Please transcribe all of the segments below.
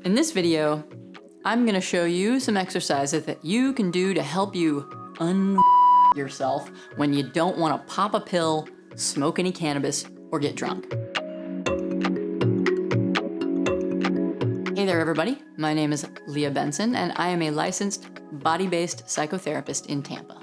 In this video, I'm gonna show you some exercises that you can do to help you yourself when you don't wanna pop a pill, smoke any cannabis, or get drunk. Hey there everybody, my name is Leah Benson and I am a licensed body-based psychotherapist in Tampa.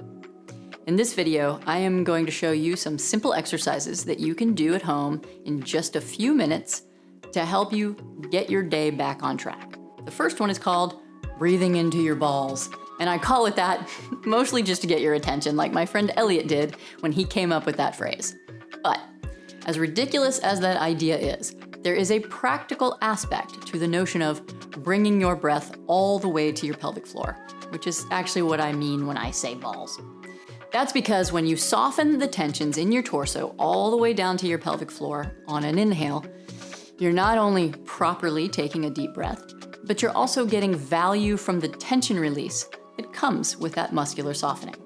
In this video, I am going to show you some simple exercises that you can do at home in just a few minutes to help you get your day back on track. The first one is called breathing into your balls. And I call it that mostly just to get your attention, like my friend Elliot did when he came up with that phrase. But as ridiculous as that idea is, there is a practical aspect to the notion of bringing your breath all the way to your pelvic floor, which is actually what I mean when I say balls. That's because when you soften the tensions in your torso all the way down to your pelvic floor on an inhale, you're not only properly taking a deep breath, but you're also getting value from the tension release that comes with that muscular softening.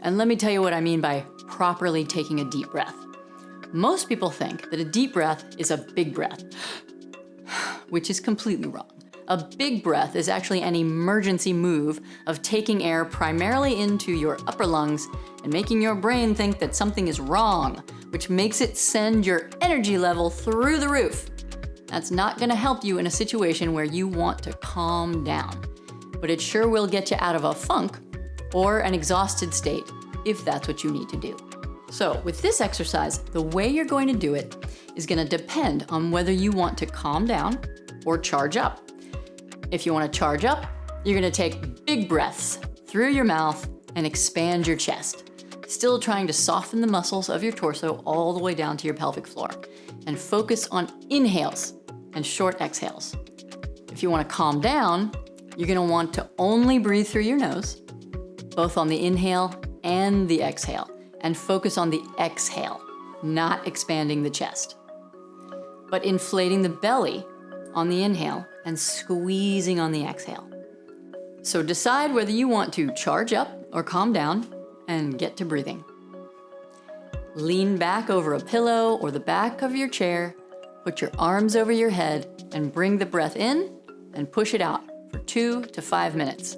And let me tell you what I mean by properly taking a deep breath. Most people think that a deep breath is a big breath, which is completely wrong. A big breath is actually an emergency move of taking air primarily into your upper lungs and making your brain think that something is wrong, which makes it send your energy level through the roof. That's not gonna help you in a situation where you want to calm down, but it sure will get you out of a funk or an exhausted state if that's what you need to do. So with this exercise, the way you're going to do it is gonna depend on whether you want to calm down or charge up. If you want to charge up, you're going to take big breaths through your mouth and expand your chest, still trying to soften the muscles of your torso all the way down to your pelvic floor, and focus on inhales and short exhales. If you want to calm down, you're going to want to only breathe through your nose, both on the inhale and the exhale, and focus on the exhale, not expanding the chest, but inflating the belly on the inhale and squeezing on the exhale. So decide whether you want to charge up or calm down and get to breathing. Lean back over a pillow or the back of your chair, put your arms over your head and bring the breath in and push it out for 2 to 5 minutes.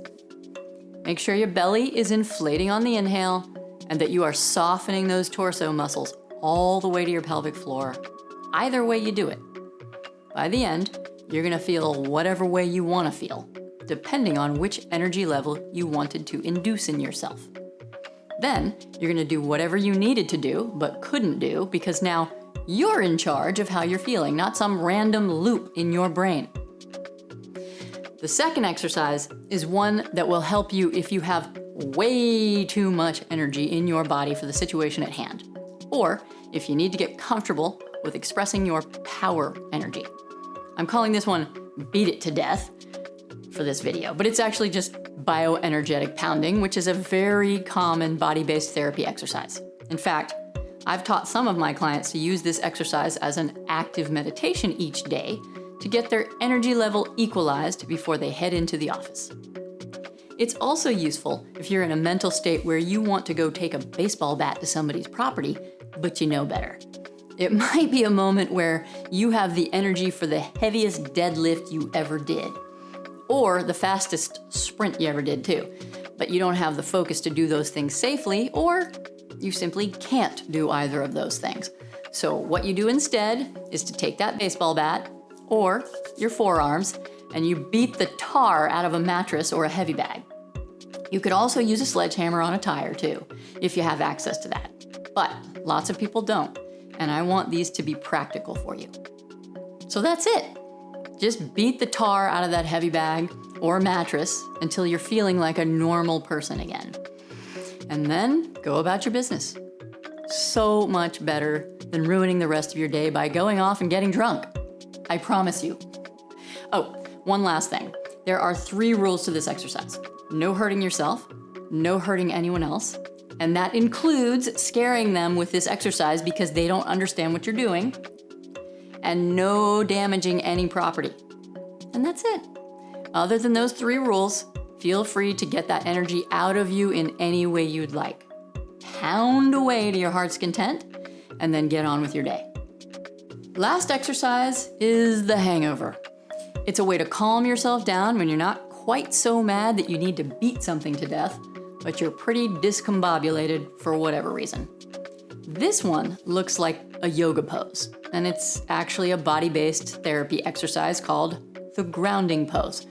Make sure your belly is inflating on the inhale and that you are softening those torso muscles all the way to your pelvic floor, either way you do it. By the end, you're gonna feel whatever way you wanna feel, depending on which energy level you wanted to induce in yourself. Then, you're gonna do whatever you needed to do, but couldn't do, because now you're in charge of how you're feeling, not some random loop in your brain. The second exercise is one that will help you if you have way too much energy in your body for the situation at hand, or if you need to get comfortable with expressing your power energy. I'm calling this one Beat It to Death for this video, but it's actually just bioenergetic pounding, which is a very common body-based therapy exercise. In fact, I've taught some of my clients to use this exercise as an active meditation each day to get their energy level equalized before they head into the office. It's also useful if you're in a mental state where you want to go take a baseball bat to somebody's property, but you know better. It might be a moment where you have the energy for the heaviest deadlift you ever did, or the fastest sprint you ever did too, but you don't have the focus to do those things safely, or you simply can't do either of those things. So what you do instead is to take that baseball bat or your forearms and you beat the tar out of a mattress or a heavy bag. You could also use a sledgehammer on a tire too, if you have access to that, but lots of people don't. And I want these to be practical for you. So that's it. Just beat the tar out of that heavy bag or mattress until you're feeling like a normal person again. And then go about your business. So much better than ruining the rest of your day by going off and getting drunk. I promise you. Oh, one last thing. There are 3 rules to this exercise. No hurting yourself, no hurting anyone else, and that includes scaring them with this exercise because they don't understand what you're doing, and no damaging any property. And that's it. Other than those 3 rules, feel free to get that energy out of you in any way you'd like. Pound away to your heart's content, and then get on with your day. Last exercise is the hangover. It's a way to calm yourself down when you're not quite so mad that you need to beat something to death, but you're pretty discombobulated for whatever reason. This one looks like a yoga pose, and it's actually a body-based therapy exercise called the grounding pose.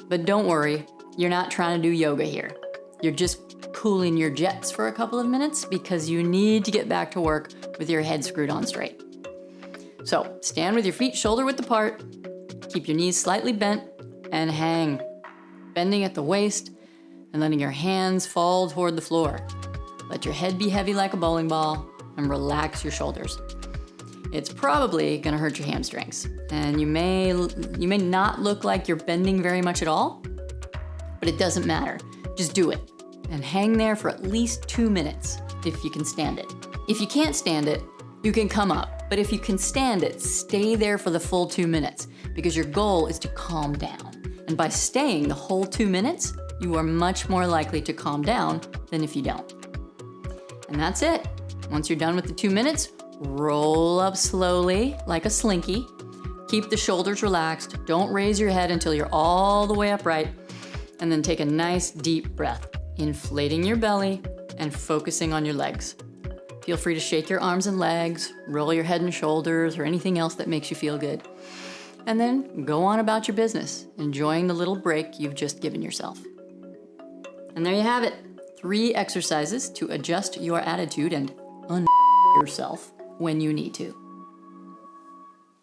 But don't worry, you're not trying to do yoga here. You're just cooling your jets for a couple of minutes because you need to get back to work with your head screwed on straight. So stand with your feet shoulder width apart, keep your knees slightly bent, and hang, bending at the waist and letting your hands fall toward the floor. Let your head be heavy like a bowling ball and relax your shoulders. It's probably gonna hurt your hamstrings, and you may not look like you're bending very much at all, but it doesn't matter. Just do it and hang there for at least 2 minutes if you can stand it. If you can't stand it, you can come up, but if you can stand it, stay there for the full 2 minutes because your goal is to calm down. And by staying the whole 2 minutes, you are much more likely to calm down than if you don't. And that's it. Once you're done with the 2 minutes, roll up slowly like a slinky. Keep the shoulders relaxed. Don't raise your head until you're all the way upright. And then take a nice deep breath, inflating your belly and focusing on your legs. Feel free to shake your arms and legs, roll your head and shoulders, or anything else that makes you feel good. And then go on about your business, enjoying the little break you've just given yourself. And there you have it. 3 exercises to adjust your attitude and yourself when you need to.